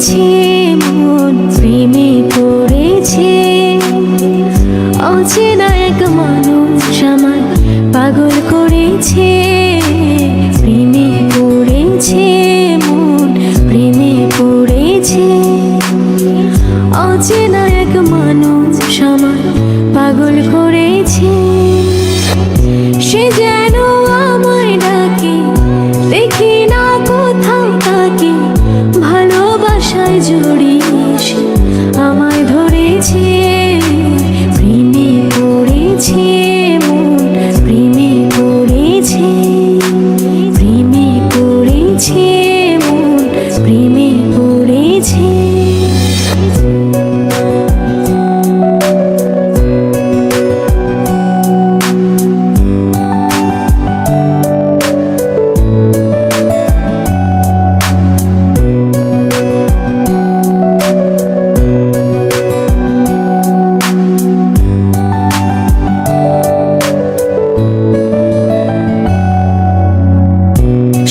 পড়েছে মন, প্রেমে পড়েছে। অচেনা এক মানুষ আমার পাগল করেছে, প্রেমে পড়েছে মন, প্রেমে পড়েছে। অচেনা এক মানুষ আমার পাগল করেছে। সে যেন আমায় ডাকে, দেখি না কোথাও তাকে, ভালোবাসায় জড়িয়ে সে আমায় ধরেছে। প্রেমে পড়েছে মন, প্রেমে পড়েছে। প্রেমে পড়েছে মন, প্রেমে পড়েছে।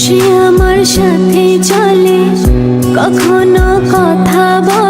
সে আমার সাথে চলে, কখনো কথা বলে